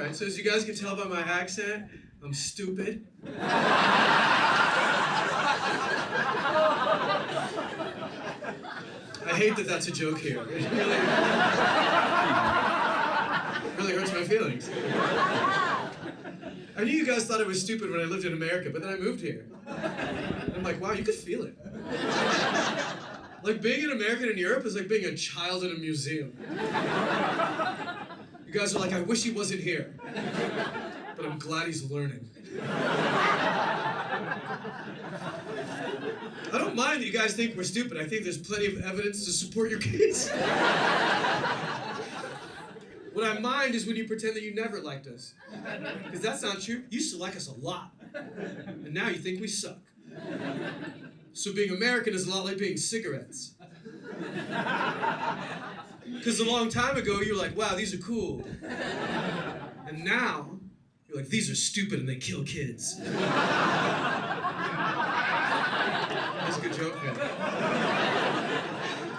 right, so as you guys can tell by my accent, I'm stupid. I hate that that's a joke here. It really hurts my feelings. I knew you guys thought I was stupid when I lived in America, but then I moved here. And I'm like, wow, you could feel it. Like being an American in Europe is like being a child in a museum. You guys are like, I wish he wasn't here. But I'm glad he's learning. I don't mind that you guys think we're stupid. I think there's plenty of evidence to support your case. What I mind is when you pretend that you never liked us. Because that's not true. You used to like us a lot. And now you think we suck. So being American is a lot like being cigarettes. Because a long time ago, you were like, wow, these are cool. And now, you're like, these are stupid and they kill kids. That's a good joke, man.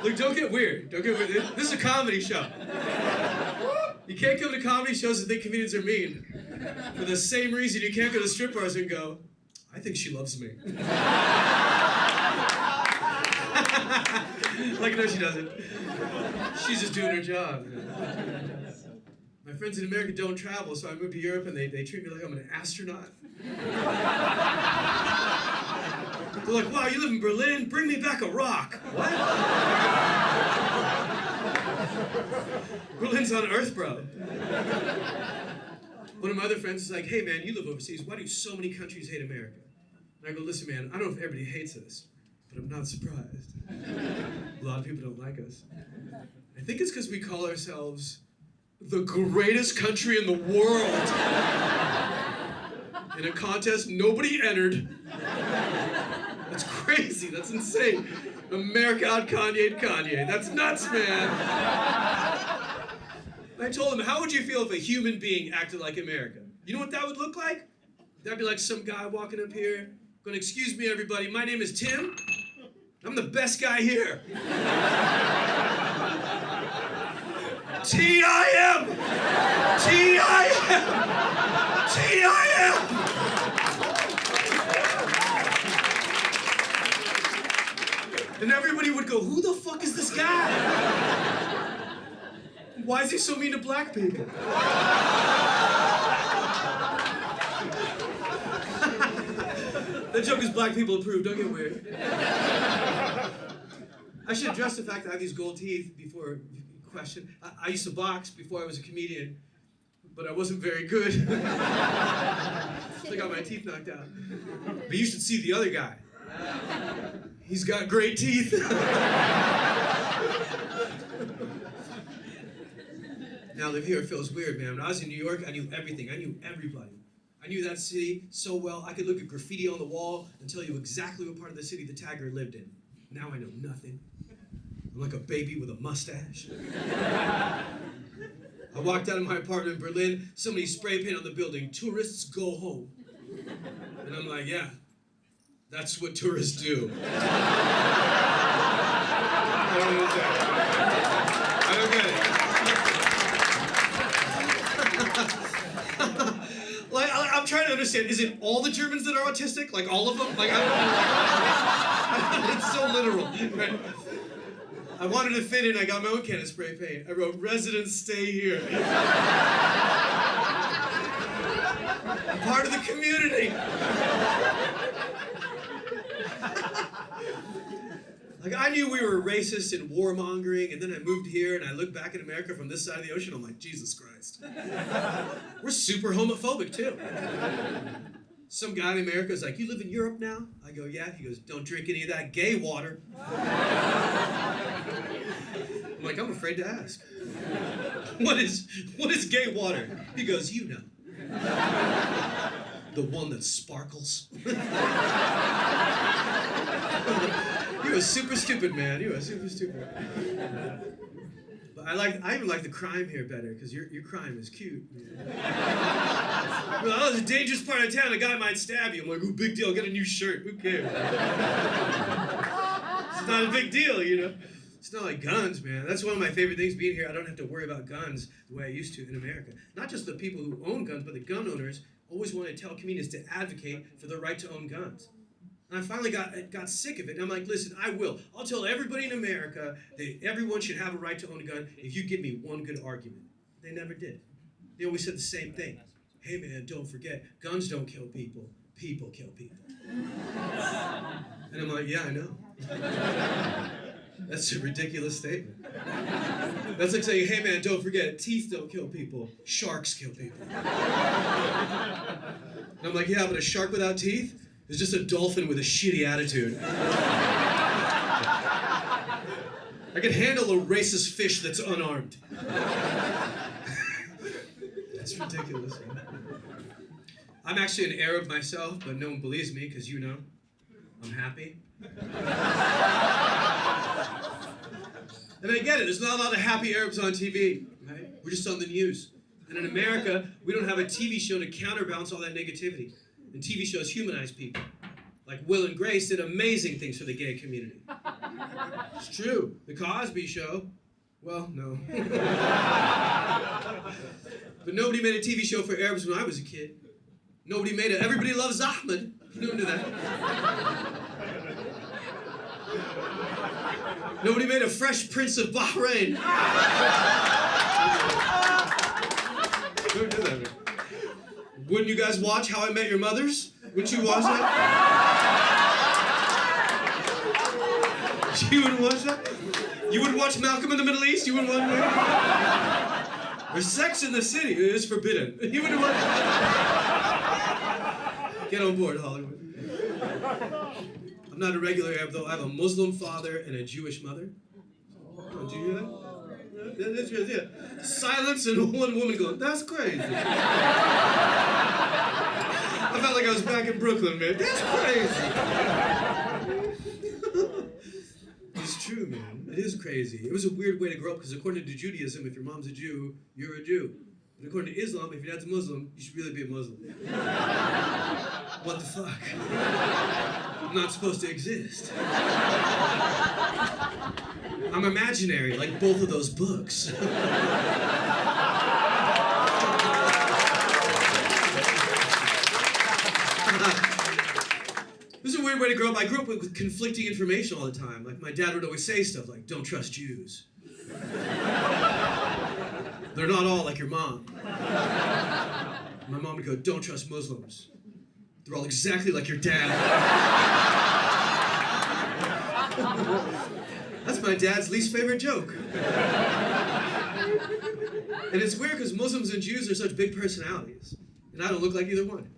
Look, don't get weird. Don't get weird. This is a comedy show. You can't come to comedy shows and think comedians are mean. For the same reason you can't go to strip bars and go, I think she loves me. Like, no, she doesn't. She's just doing her job. My friends in America don't travel, so I moved to Europe and they treat me like I'm an astronaut. They're like, wow, you live in Berlin? Bring me back a rock. What? Berlin's on Earth, bro. One of my other friends is like, hey man, you live overseas. Why do so many countries hate America? And I go, listen man, I don't know if everybody hates us, but I'm not surprised. A lot of people don't like us. I think it's because we call ourselves the greatest country in the world. In a contest nobody entered. That's crazy, that's insane. America out Kanye. That's nuts, man. I told him, how would you feel if a human being acted like America? You know what that would look like? That'd be like some guy walking up here, going, excuse me everybody, my name is Tim. I'm the best guy here. T-I-M! T-I-M! T-I-M! And everybody would go, who the fuck is this guy? Why is he so mean to black people? That joke is black people approved, don't get weird. I should address the fact that I have these gold teeth before question. I used to box before I was a comedian, but I wasn't very good. I got my teeth knocked out. But you should see the other guy. He's got great teeth. Now I live here, it feels weird, man. When I was in New York, I knew everything. I knew everybody. I knew that city so well, I could look at graffiti on the wall and tell you exactly what part of the city the tagger lived in. Now I know nothing. I'm like a baby with a mustache. I walked out of my apartment in Berlin, somebody spray painted on the building, tourists go home. And I'm like, yeah, that's what tourists do. I don't understand. I don't get it. Like, I'm trying to understand, is it all the Germans that are autistic? Like all of them? Like, I don't know. It's so literal. Right? I wanted to fit in, I got my own can of spray paint. I wrote, residents stay here. I'm part of the community. Like, I knew we were racist and warmongering, and then I moved here, and I look back at America from this side of the ocean, I'm like, Jesus Christ. We're super homophobic, too. Some guy in America is like, you live in Europe now? I go, yeah. He goes, don't drink any of that gay water. I'm like, I'm afraid to ask. What is gay water? He goes, you know. The one that sparkles. You are super stupid, man. You are super stupid. But I even like the crime here better, because your crime is cute. Well, oh, it's a dangerous part of town. A guy might stab you. I'm like, ooh, big deal. Get a new shirt. Who cares? It's not a big deal, you know. It's not like guns, man. That's one of my favorite things being here. I don't have to worry about guns the way I used to in America. Not just the people who own guns, but the gun owners always want to tell comedians to advocate for the right to own guns. And I finally got sick of it. And I'm like, listen, I will. I'll tell everybody in America that everyone should have a right to own a gun if you give me one good argument. They never did. They always said the same thing. Hey, man, don't forget, guns don't kill people. People kill people. And I'm like, yeah, I know. That's a ridiculous statement. That's like saying, hey, man, don't forget, teeth don't kill people. Sharks kill people. And I'm like, yeah, but a shark without teeth is just a dolphin with a shitty attitude. I can handle a racist fish that's unarmed. That's ridiculous. Man. I'm actually an Arab myself, but no one believes me because you know, I'm happy. And I get it, there's not a lot of happy Arabs on TV, right? We're just on the news. And in America, we don't have a TV show to counterbalance all that negativity. And TV shows humanize people. Like Will and Grace did amazing things for the gay community. It's true. The Cosby Show, well, no. But nobody made a TV show for Arabs when I was a kid. Nobody made it. Everybody loves Ahmed. No one knew that. Nobody made a Fresh Prince of Bahrain. No one knew that. Wouldn't you guys watch How I Met Your Mothers? Wouldn't you watch that? You wouldn't watch that? You wouldn't watch Malcolm in the Middle East? You wouldn't watch that? There's Sex in the City. It is forbidden. You wouldn't watch that? Get on board, Hollywood. I'm not a regular Arab, though. I have a Muslim father and a Jewish mother. Oh, did you hear that? That's good, yeah. Silence and one woman going, that's crazy. I felt like I was back in Brooklyn, man. That's crazy. It's true, man. It is crazy. It was a weird way to grow up because according to Judaism, if your mom's a Jew, you're a Jew. But according to Islam, if your dad's a Muslim, you should really be a Muslim. What the fuck? I'm not supposed to exist. I'm imaginary, like both of those books. This is a weird way to grow up. I grew up with conflicting information all the time. Like my dad would always say stuff like, don't trust Jews. They're not all like your mom. My mom would go, don't trust Muslims. They're all exactly like your dad. That's my dad's least favorite joke. And it's weird because Muslims and Jews are such big personalities. And I don't look like either one.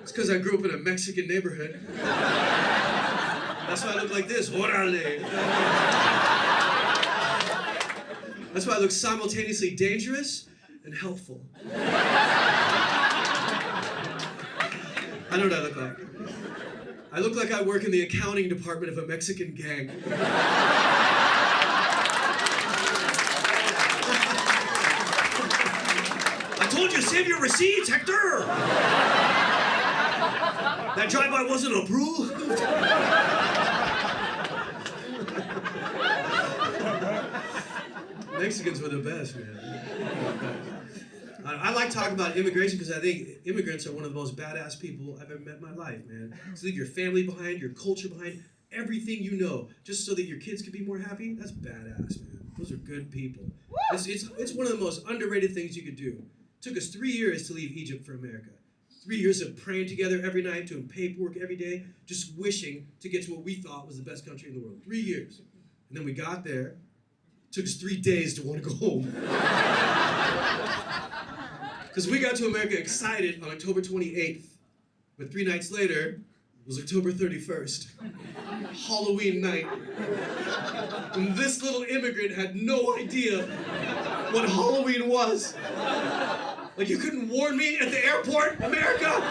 It's because I grew up in a Mexican neighborhood. That's why I look like this. Orale. That's why I look simultaneously dangerous and helpful. I know what I look like. I look like I work in the accounting department of a Mexican gang. I told you, save your receipts, Hector! That drive-by wasn't approved. Mexicans were the best, man. I like talking about immigration because I think immigrants are one of the most badass people I've ever met in my life, man. To leave your family behind, your culture behind, everything you know, just so that your kids can be more happy, that's badass, man. Those are good people. It's one of the most underrated things you could do. It took us 3 years to leave Egypt for America. 3 years of praying together every night, doing paperwork every day, just wishing to get to what we thought was the best country in the world. 3 years. And then we got there. It took us 3 days to want to go home. Because we got to America excited on October 28th, but 3 nights later was October 31st, Halloween night. And this little immigrant had no idea what Halloween was. Like, you couldn't warn me at the airport, America?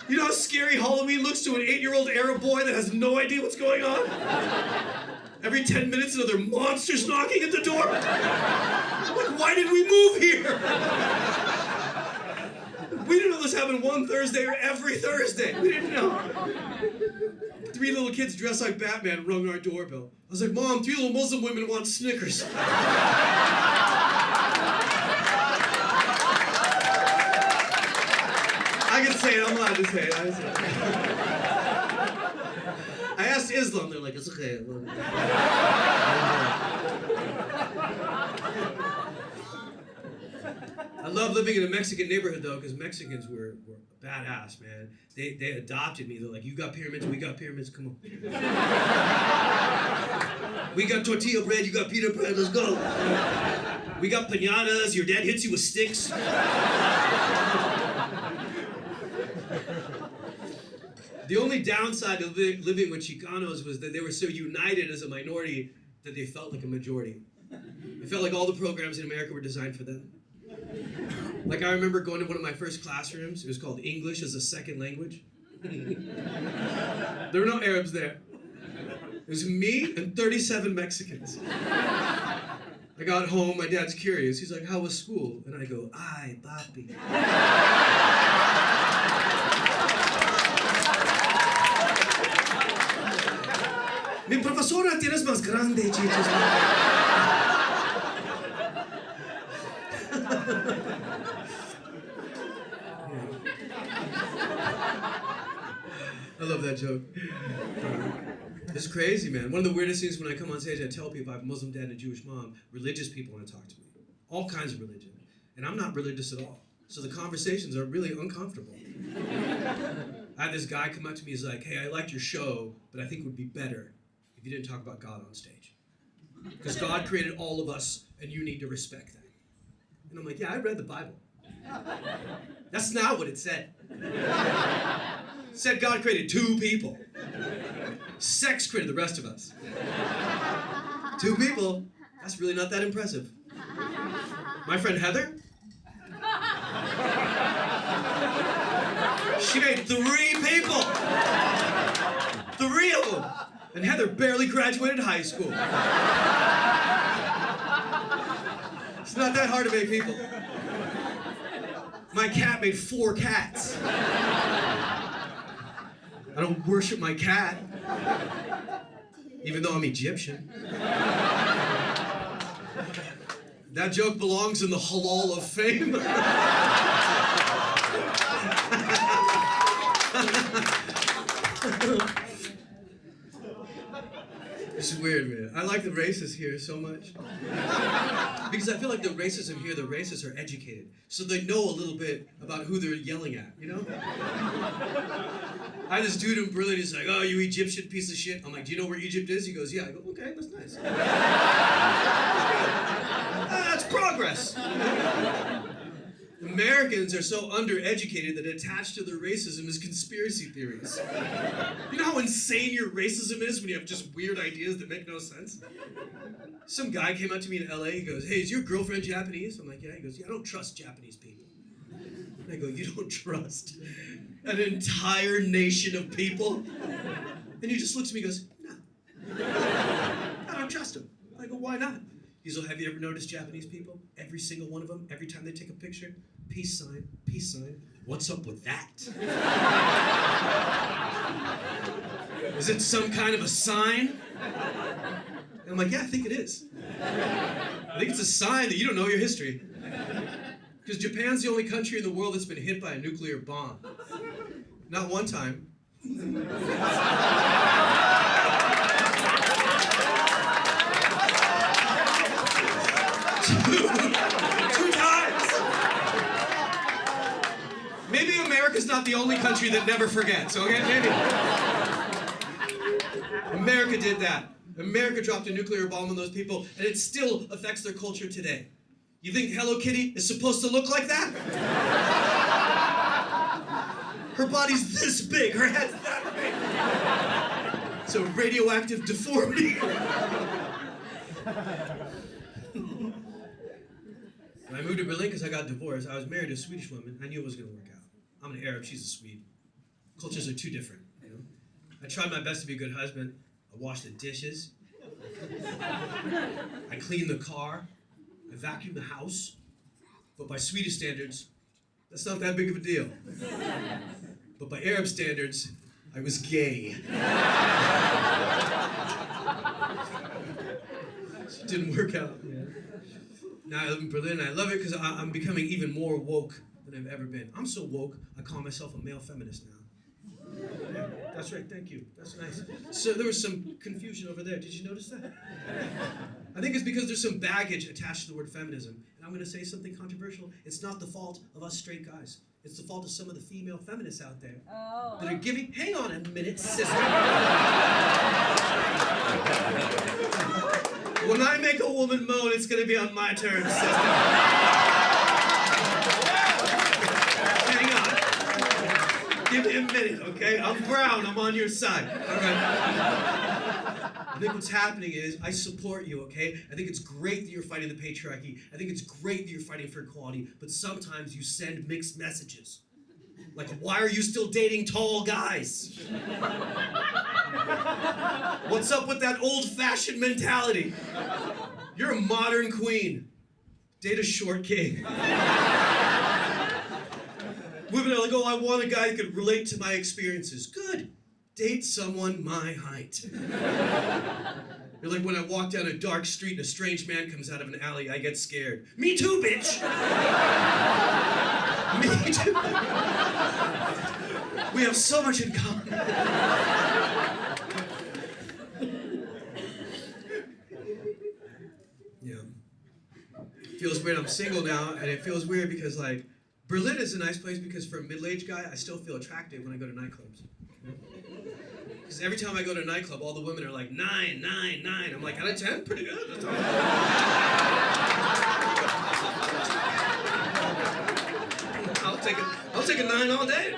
You know how scary Halloween looks to an 8-year-old Arab boy that has no idea what's going on? Every 10 minutes, another monster's knocking at the door. Like, why did we move here? We didn't know this happened having one Thursday or every Thursday. We didn't know. 3 little kids dressed like Batman rung our doorbell. I was like, Mom, 3 little Muslim women want Snickers. I can say it, I'm allowed to say it. I asked Islam, they're like, it's okay. I love living in a Mexican neighborhood though, because Mexicans were badass, man. They adopted me. They're like, you got pyramids, we got pyramids, come on. We got tortilla bread, you got pita bread, let's go. We got piñatas, your dad hits you with sticks. The only downside of living with Chicanos was that they were so united as a minority that they felt like a majority. It felt like all the programs in America were designed for them. Like I remember going to one of my first classrooms. It was called English as a Second Language. There were no Arabs there. It was me and 37 Mexicans. I got home, my dad's curious. He's like, how was school? And I go, ay, papi. Mi profesora tienes más grande, chichis. I love that joke. It's crazy, man. One of the weirdest things when I come on stage, I tell people I have a Muslim dad and a Jewish mom. Religious people want to talk to me. All kinds of religion. And I'm not religious at all. So the conversations are really uncomfortable. I had this guy come up to me, he's like, hey, I liked your show, but I think it would be better if you didn't talk about God on stage. Because God created all of us, and you need to respect that. And I'm like, yeah, I read the Bible. That's not what it said. It said God created 2 people. Sex created the rest of us. 2 people, that's really not that impressive. My friend Heather, she made 3 people. 3 of them. And Heather barely graduated high school. It's not that hard to make people. My cat made 4 cats. I don't worship my cat, even though I'm Egyptian. That joke belongs in the Halal of Fame. It's weird, man. I like the racists here so much. Because I feel like the racism here, the racists are educated. So they know a little bit about who they're yelling at, you know? I had this dude in Berlin, he's like, oh, you Egyptian piece of shit. I'm like, do you know where Egypt is? He goes, yeah. I go, okay, that's nice. That's progress. Americans are so undereducated that attached to their racism is conspiracy theories. You know how insane your racism is when you have just weird ideas that make no sense? Some guy came up to me in LA, he goes, hey, is your girlfriend Japanese? I'm like, yeah. He goes, yeah, I don't trust Japanese people. And I go, you don't trust an entire nation of people? And he just looks at me and goes, no. I don't trust them. I go, why not? He's like, have you ever noticed Japanese people? Every single one of them, every time they take a picture, peace sign, peace sign. What's up with that? Is it some kind of a sign? And I'm like, yeah, I think it is. I think it's a sign that you don't know your history. Because Japan's the only country in the world that's been hit by a nuclear bomb. Not one time. 2 times. Maybe America's not the only country that never forgets, okay? Maybe. America did that. America dropped a nuclear bomb on those people, and it still affects their culture today. You think Hello Kitty is supposed to look like that? Her body's this big, her head's that big. It's a radioactive deformity. When I moved to Berlin because I got divorced, I was married to a Swedish woman. I knew it was going to work out. I'm an Arab, she's a Swede. Cultures are too different, you know? I tried my best to be a good husband. I washed the dishes. I cleaned the car. I vacuumed the house. But by Swedish standards, That's not that big of a deal. But by Arab standards, I was gay. It didn't work out. Now I live in Berlin, and I love it because I'm becoming even more woke than I've ever been. I'm so woke, I call myself a male feminist now. Yeah, that's right, thank you. That's nice. So there was some confusion over there. Did you notice that? I think it's because there's some baggage attached to the word feminism. And I'm going to say something controversial. It's not the fault of us straight guys. It's the fault of some of the female feminists out there that are giving... Hang on a minute, sister. When I make a woman moan, it's going to be on my terms, sister. Hang on. Give me a minute, okay? I'm brown, I'm on your side. All right. I think what's happening is I support you, okay? I think it's great that you're fighting the patriarchy. I think it's great that you're fighting for equality, but sometimes you send mixed messages. Like, why are you still dating tall guys? What's up with that old-fashioned mentality? You're a modern queen. Date a short king. Women are like, oh, I want a guy who could relate to my experiences. Good. Date someone my height. You're like, when I walk down a dark street and a strange man comes out of an alley, I get scared. Me too, bitch! Me too. We have so much in common. Yeah. It feels weird. I'm single now, and it feels weird because, like, Berlin is a nice place because for a middle-aged guy, I still feel attractive when I go to nightclubs. Because every time I go to a nightclub, all the women are like, 9, 9, 9. I'm like, out of 10? Pretty good. That's all right. I'll take a 9 all day.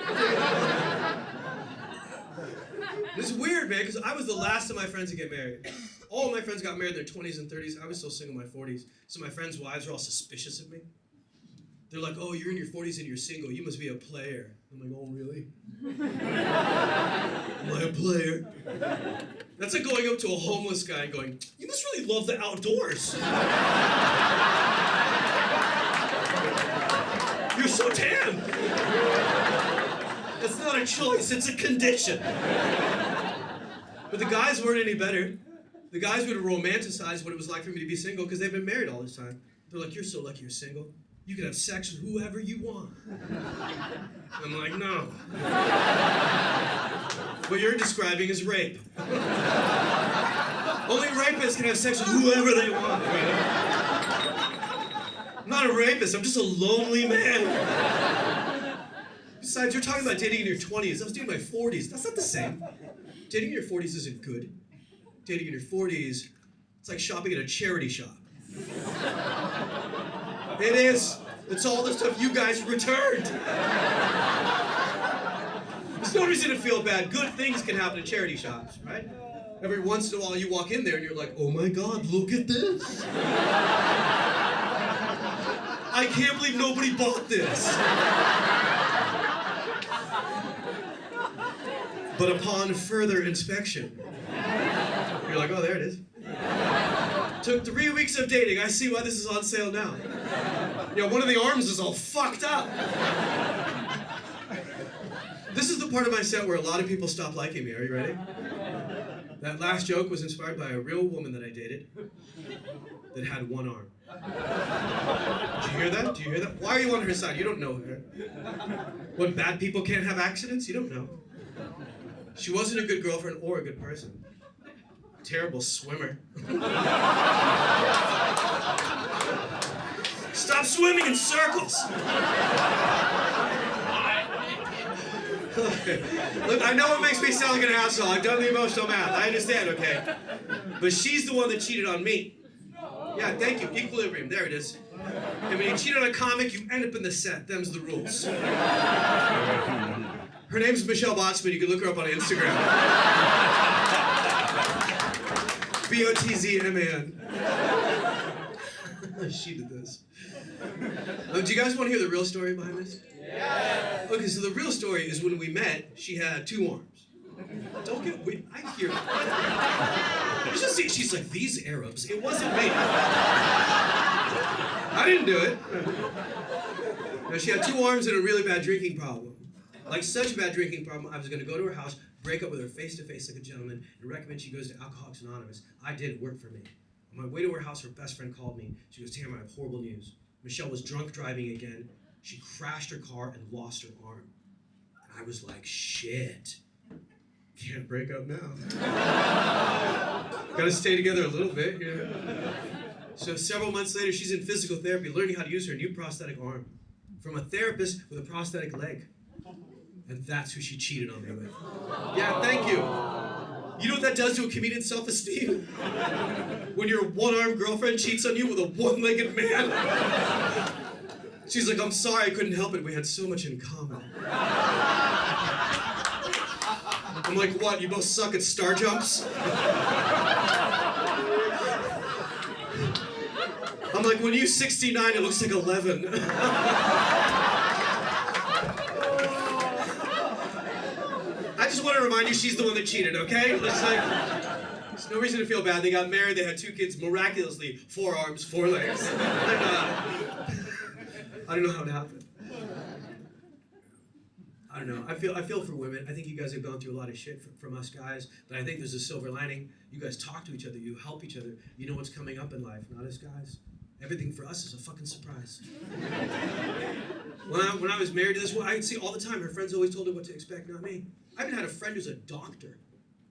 It's weird, man, because I was the last of my friends to get married. All of my friends got married in their 20s and 30s. I was still single in my 40s. So my friends' wives are all suspicious of me. They're like, oh, you're in your 40s and you're single. You must be a player. I'm like, oh, really? Am I a player? That's like going up to a homeless guy and going, you must really love the outdoors. You're so tan. That's not a choice, it's a condition. But the guys weren't any better. The guys would romanticize what it was like for me to be single because they've been married all this time. They're like, you're so lucky you're single. You can have sex with whoever you want. I'm like, no. What you're describing is rape. Only rapists can have sex with whoever they want. I'm not a rapist, I'm just a lonely man. Besides, you're talking about dating in your 20s. I was dating in my 40s. That's not the same. Dating in your 40s isn't good. Dating in your 40s, it's like shopping at a charity shop. It is. It's all the stuff you guys returned. There's no reason to feel bad. Good things can happen at charity shops, right? Every once in a while you walk in there and you're like, oh my God, look at this. I can't believe nobody bought this. But upon further inspection, you're like, oh, there it is. Took 3 weeks of dating. I see why this is on sale now. Yeah, one of the arms is all fucked up. This is the part of my set where a lot of people stop liking me. Are you ready? That last joke was inspired by a real woman that I dated that had one arm. Did you hear that? Do you hear that? Why are you on her side? You don't know her. When bad people can't have accidents, you don't know. She wasn't a good girlfriend or a good person. Terrible swimmer. Stop swimming in circles! Look, I know it makes me sound like an asshole. I've done the emotional math. I understand, okay? But she's the one that cheated on me. Yeah, thank you. Equilibrium. There it is. And when you cheat on a comic, you end up in the set. Them's the rules. Her name's Michelle Botsman. You can look her up on Instagram. Botzman. She did this. Do you guys want to hear the real story behind this? Yeah. Okay, so the real story is when we met, she had 2 arms. Don't get weird. I hear it. You just see, she's like, these Arabs. It wasn't me. I didn't do it. Now, she had 2 arms and a really bad drinking problem. Like such a bad drinking problem, I was going to go to her house, break up with her face to face like a gentleman, and recommend she goes to Alcoholics Anonymous. I did. It worked for me. On my way to her house, her best friend called me. She goes, Tamer, I have horrible news. Michelle was drunk driving again. She crashed her car and lost her arm. And I was like, shit. Can't break up now. Gotta stay together a little bit, you know. So several months later, she's in physical therapy, learning how to use her new prosthetic arm from a therapist with a prosthetic leg. And that's who she cheated on me with. Yeah, thank you. You know what that does to a comedian's self-esteem? When your one-armed girlfriend cheats on you with a one-legged man. She's like, I'm sorry, I couldn't help it. We had so much in common. I'm like, what, you both suck at star jumps? I'm like, when you 69, it looks like 11. I just want to remind you, she's the one that cheated, okay? There's no reason to feel bad. They got married, they had 2 kids, miraculously, 4 arms, 4 legs. I don't know how it happened. I don't know. I feel for women. I think you guys have gone through a lot of shit from us guys, but I think there's a silver lining. You guys talk to each other. You help each other. You know what's coming up in life, not us guys. Everything for us is a fucking surprise. When I was married to this woman, I'd see all the time, her friends always told her what to expect, not me. I even had a friend who's a doctor.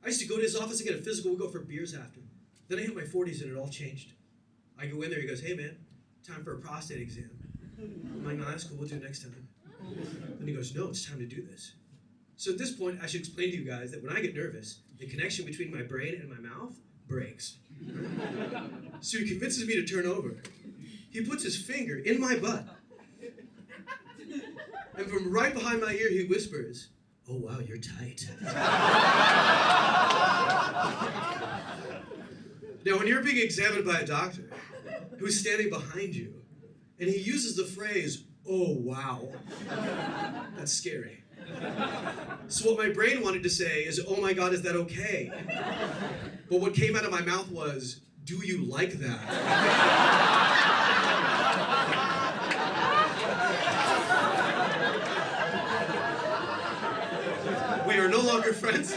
I used to go to his office and get a physical. We'd go for beers after. Then I hit my 40s and it all changed. I go in there, he goes, hey man, time for a prostate exam. I'm like, no, that's cool, we'll do it next time. And he goes, no, it's time to do this. So at this point, I should explain to you guys that when I get nervous, the connection between my brain and my mouth breaks. So he convinces me to turn over. He puts his finger in my butt. And from right behind my ear, he whispers, oh wow, you're tight. Now, when you're being examined by a doctor who's standing behind you, and he uses the phrase, oh wow, that's scary. So what my brain wanted to say is, oh my God, is that okay? But what came out of my mouth was, do you like that? We are no longer friends.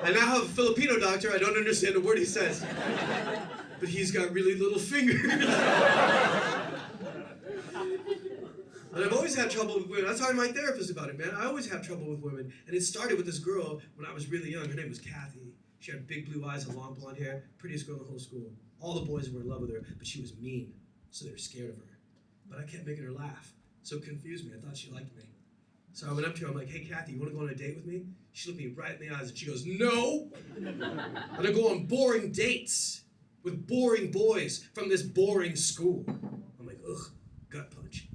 I now have a Filipino doctor. I don't understand a word he says. But he's got really little fingers. And I've always had trouble with women. I was talking to my therapist about it, man. I always have trouble with women. And it started with this girl when I was really young. Her name was Kathy. She had big blue eyes and long blonde hair. Prettiest girl in the whole school. All the boys were in love with her, but she was mean. So they were scared of her. But I kept making her laugh. So it confused me. I thought she liked me. So I went up to her. I'm like, hey, Kathy, you want to go on a date with me? She looked me right in the eyes and she goes, no. I'm going to go on boring dates with boring boys from this boring school. I'm like, ugh, gut punch.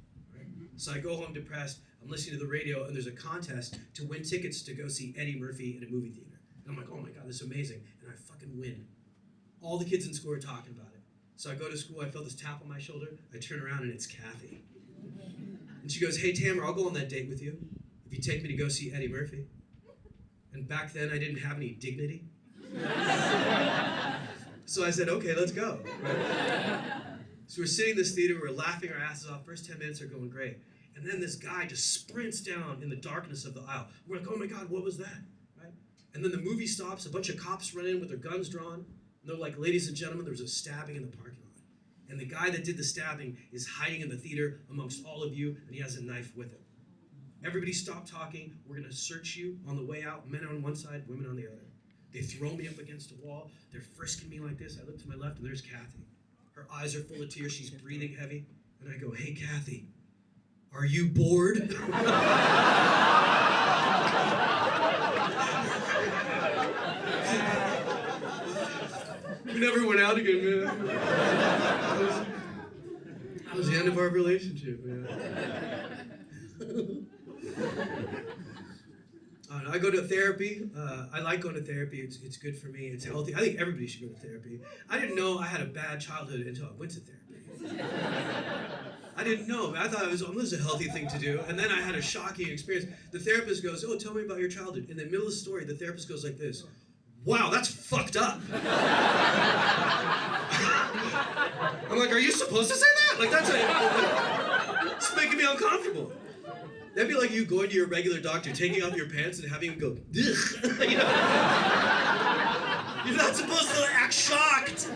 So I go home depressed, I'm listening to the radio, and there's a contest to win tickets to go see Eddie Murphy in a movie theater. And I'm like, oh my God, this is amazing. And I fucking win. All the kids in school are talking about it. So I go to school, I feel this tap on my shoulder, I turn around and it's Kathy. And she goes, hey Tamer, I'll go on that date with you if you take me to go see Eddie Murphy. And back then I didn't have any dignity. So I said, okay, let's go. So we're sitting in this theater, we're laughing our asses off. First 10 minutes are going great. And then this guy just sprints down in the darkness of the aisle. We're like, oh my God, what was that? Right? And then the movie stops, a bunch of cops run in with their guns drawn. And they're like, ladies and gentlemen, there was a stabbing in the parking lot. And the guy that did the stabbing is hiding in the theater amongst all of you, and he has a knife with him. Everybody stop talking. We're gonna search you on the way out. Men on one side, women on the other. They throw me up against a wall. They're frisking me like this. I look to my left, and there's Kathy. Her eyes are full of tears. She's breathing heavy. And I go, hey, Kathy, are you bored? We never went out again, man. That was the end of our relationship, man. I go to therapy. I like going to therapy. It's good for me. It's healthy. I think everybody should go to therapy. I didn't know I had a bad childhood until I went to therapy. I didn't know. I thought this was a healthy thing to do. And then I had a shocking experience. The therapist goes, oh, tell me about your childhood. In the middle of the story, the therapist goes like this. Wow, that's fucked up. I'm like, are you supposed to say that? Like, that's a... That'd be like you going to your regular doctor, taking off your pants and having him go, ugh. You know? You're not supposed to act shocked.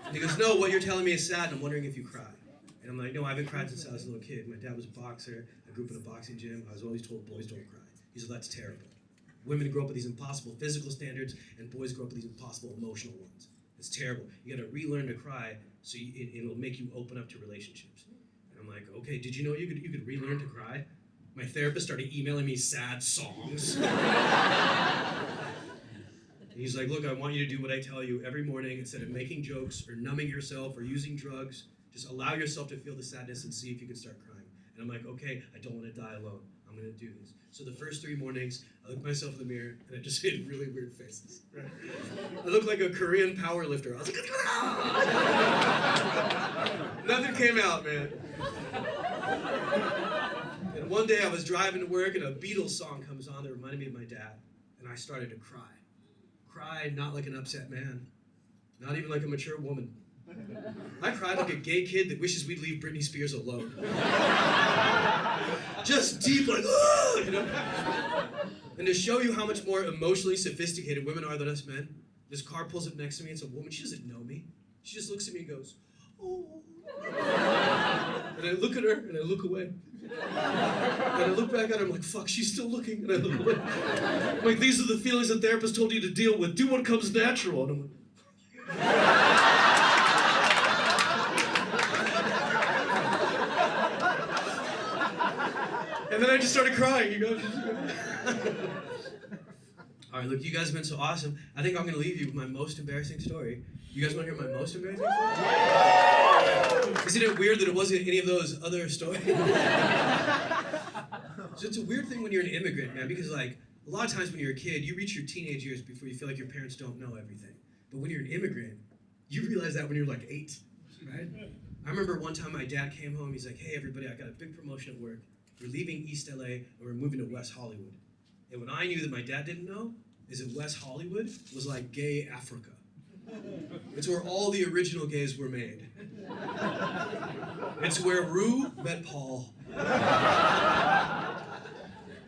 And he goes, no, what you're telling me is sad, and I'm wondering if you cry. And I'm like, no, I haven't cried since I was a little kid. My dad was a boxer. I grew up in a boxing gym. I was always told boys don't cry. He said, that's terrible. Women grow up with these impossible physical standards, and boys grow up with these impossible emotional ones. It's terrible. You gotta relearn to cry so it'll make you open up to relationships. And I'm like, okay, did you know you could relearn to cry? My therapist started emailing me sad songs. He's like, look, I want you to do what I tell you every morning. Instead of making jokes or numbing yourself or using drugs, just allow yourself to feel the sadness and see if you can start crying. And I'm like, okay, I don't want to die alone. I'm going to do this. So the first 3 mornings, I look myself in the mirror and I just made really weird faces. Right? I look like a Korean power lifter. I was like, nothing came out, man. And one day I was driving to work and a Beatles song comes on that reminded me of my dad. And I started to cry. Cried not like an upset man, not even like a mature woman. I cried like a gay kid that wishes we'd leave Britney Spears alone. Just deep, like, you know? And to show you how much more emotionally sophisticated women are than us men, this car pulls up next to me, it's a woman, she doesn't know me. She just looks at me and goes, oh. And I look at her and I look away. And I look back at her, I'm like, fuck, she's still looking. And I look away. I'm like, these are the feelings the therapist told you to deal with. Do what comes natural. And I'm like, and then I just started crying, you know? All right, look, you guys have been so awesome. I think I'm going to leave you with my most embarrassing story. You guys want to hear my most embarrassing story? Isn't it weird that it wasn't any of those other stories? So it's a weird thing when you're an immigrant, man, because like a lot of times when you're a kid, you reach your teenage years before you feel like your parents don't know everything. But when you're an immigrant, you realize that when you're like 8, right? I remember one time my dad came home, he's like, hey everybody, I got a big promotion at work. We're leaving East LA and we're moving to West Hollywood. And what I knew that my dad didn't know is that West Hollywood was like gay Africa. It's where all the original gays were made. It's where Rue met Paul.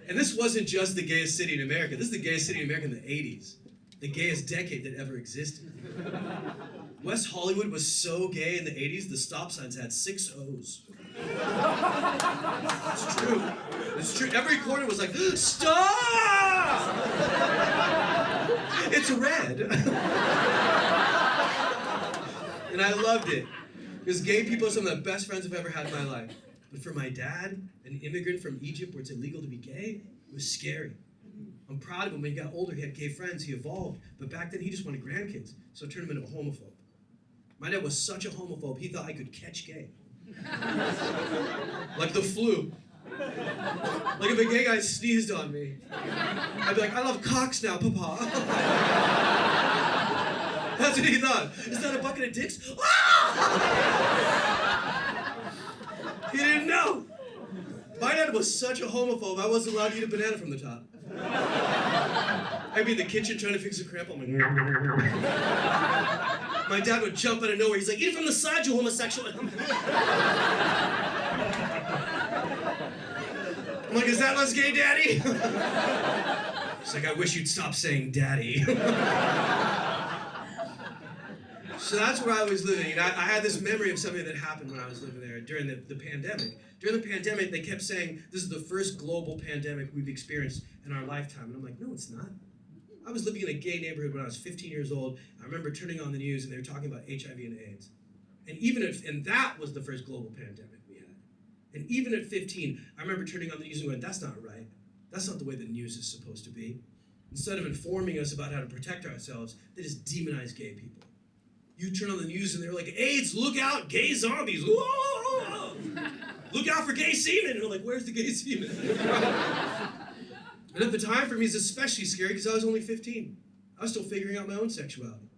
And this wasn't just the gayest city in America. This is the gayest city in America in the 80s. The gayest decade that ever existed. West Hollywood was so gay in the 80s, the stop signs had 6 O's. It's true. It's true. Every corner was like, stop! It's red. And I loved it. Because gay people are some of the best friends I've ever had in my life. But for my dad, an immigrant from Egypt where it's illegal to be gay, it was scary. I'm proud of him. When he got older, he had gay friends. He evolved. But back then, he just wanted grandkids. So it turned him into a homophobe. My dad was such a homophobe, he thought I could catch gay. Like the flu. Like if a gay guy sneezed on me, I'd be like, I love cocks now, papa. That's what he thought. Is that a bucket of dicks? He didn't know. My dad was such a homophobe, I wasn't allowed to eat a banana from the top. I'd be in the kitchen trying to fix a cramp. I'm like, my dad would jump out of nowhere. He's like, eat it from the side, you homosexual. I'm like, is that less gay, daddy? He's like, I wish you'd stop saying daddy. So that's where I was living. And I had this memory of something that happened when I was living there during the pandemic. During the pandemic, they kept saying, this is the first global pandemic we've experienced in our lifetime. And I'm like, no, it's not. I was living in a gay neighborhood when I was 15 years old. I remember turning on the news and they were talking about HIV and AIDS. And that was the first global pandemic we had. And even at 15, I remember turning on the news and going, that's not right. That's not the way the news is supposed to be. Instead of informing us about how to protect ourselves, they just demonize gay people. You turn on the news and they're like, AIDS, look out, gay zombies. Whoa! Look out for gay semen. And I'm like, where's the gay semen? And at the time for me, it's especially scary because I was only 15. I was still figuring out my own sexuality.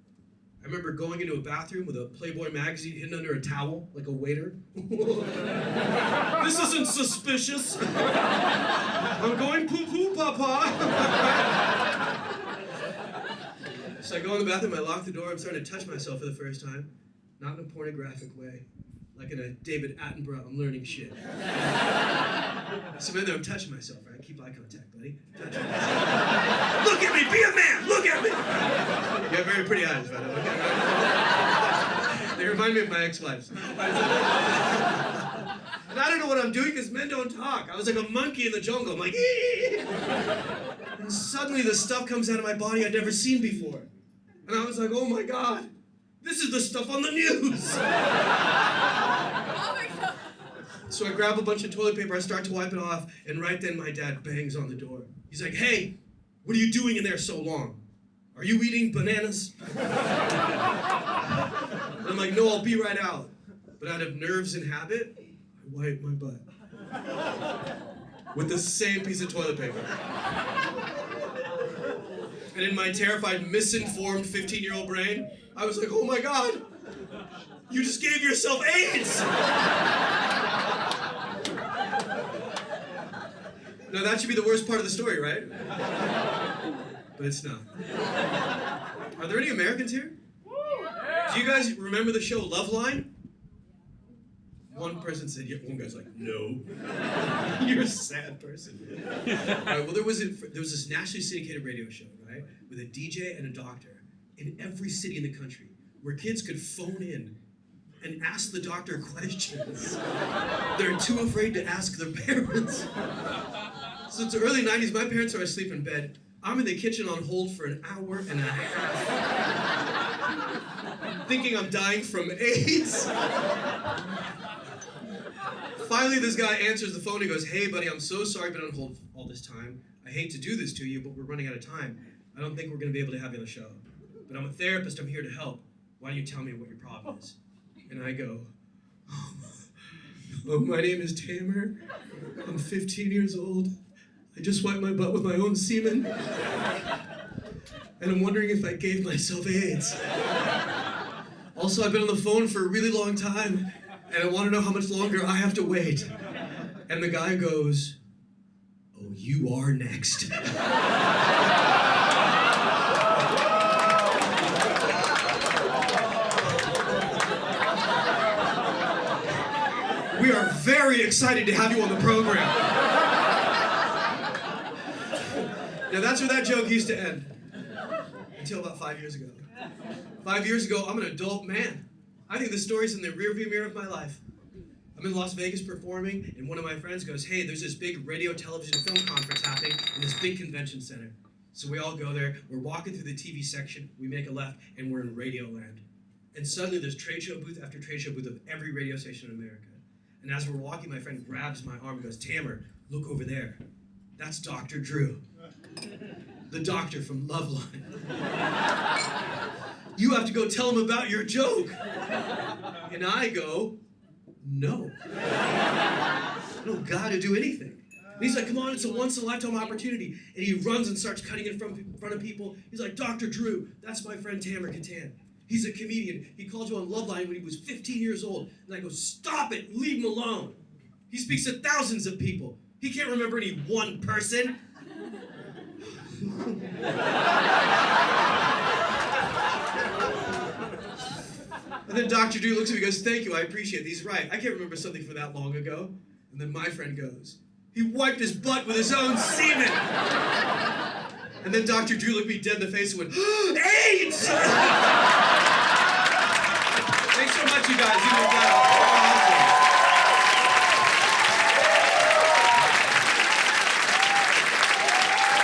I remember going into a bathroom with a Playboy magazine hidden under a towel, like a waiter. This isn't suspicious. I'm going poo-poo, papa. So I go in the bathroom, I lock the door, I'm starting to touch myself for the first time. Not in a pornographic way. Like in a David Attenborough, I'm learning shit. So then I'm touching myself, right? Keep eye contact, buddy. Touching myself. Look at me, be a man, look at me! You have very pretty eyes, by the way. They remind me of my ex-wives. And I don't know what I'm doing because men don't talk. I was like a monkey in the jungle. I'm like, ee! And suddenly the stuff comes out of my body I'd never seen before. And I was like, oh my God, this is the stuff on the news. Oh my God. So I grab a bunch of toilet paper, I start to wipe it off, and right then my dad bangs on the door. He's like, hey, what are you doing in there so long? Are you eating bananas? And I'm like, no, I'll be right out. But out of nerves and habit, I wipe my butt. With the same piece of toilet paper. And in my terrified, misinformed 15-year-old brain, I was like, oh my God, you just gave yourself AIDS! Now that should be the worst part of the story, right? But it's not. Are there any Americans here? Do you guys remember the show Loveline? One person said, yeah. One guy's like, no. You're a sad person. Right, well, there was this nationally syndicated radio show, right, with a DJ and a doctor in every city in the country, where kids could phone in and ask the doctor questions they're too afraid to ask their parents. So it's the early 90s, my parents are asleep in bed. I'm in the kitchen on hold for an hour and a half, thinking I'm dying from AIDS. Finally, this guy answers the phone. He goes, hey, buddy, I'm so sorry I've been on hold all this time. I hate to do this to you, but we're running out of time. I don't think we're going to be able to have you on the show. But I'm a therapist. I'm here to help. Why don't you tell me what your problem is? And I go, oh, my name is Tamer. I'm 15 years old. I just wiped my butt with my own semen. And I'm wondering if I gave myself AIDS. Also, I've been on the phone for a really long time, and I want to know how much longer I have to wait. And the guy goes, oh, you are next. We are very excited to have you on the program. Now that's where that joke used to end. Until about 5 years ago. 5 years ago, I'm an adult man. I think the story's in the rearview mirror of my life. I'm in Las Vegas performing, and one of my friends goes, hey, there's this big radio, television, film conference happening in this big convention center. So we all go there, we're walking through the TV section, we make a left, and we're in Radio Land. And suddenly there's trade show booth after trade show booth of every radio station in America. And as we're walking, my friend grabs my arm and goes, Tamer, look over there. That's Dr. Drew. The doctor from Loveline. You have to go tell him about your joke. And I go, no. I don't gotta do anything. And he's like, come on, it's a once-in-a-lifetime opportunity. And he runs and starts cutting in front of people. He's like, Dr. Drew, that's my friend Tamer Kattan. He's a comedian. He called you on Loveline when he was 15 years old. And I go, stop it, leave him alone. He speaks to thousands of people. He can't remember any one person. And then Dr. Drew looks at me and goes, thank you, I appreciate it. He's right, I can't remember something from that long ago. And then my friend goes, he wiped his butt with his own semen. And then Dr. Drew looked me dead in the face and went, AIDS! Thanks so much, you guys. You've been awesome.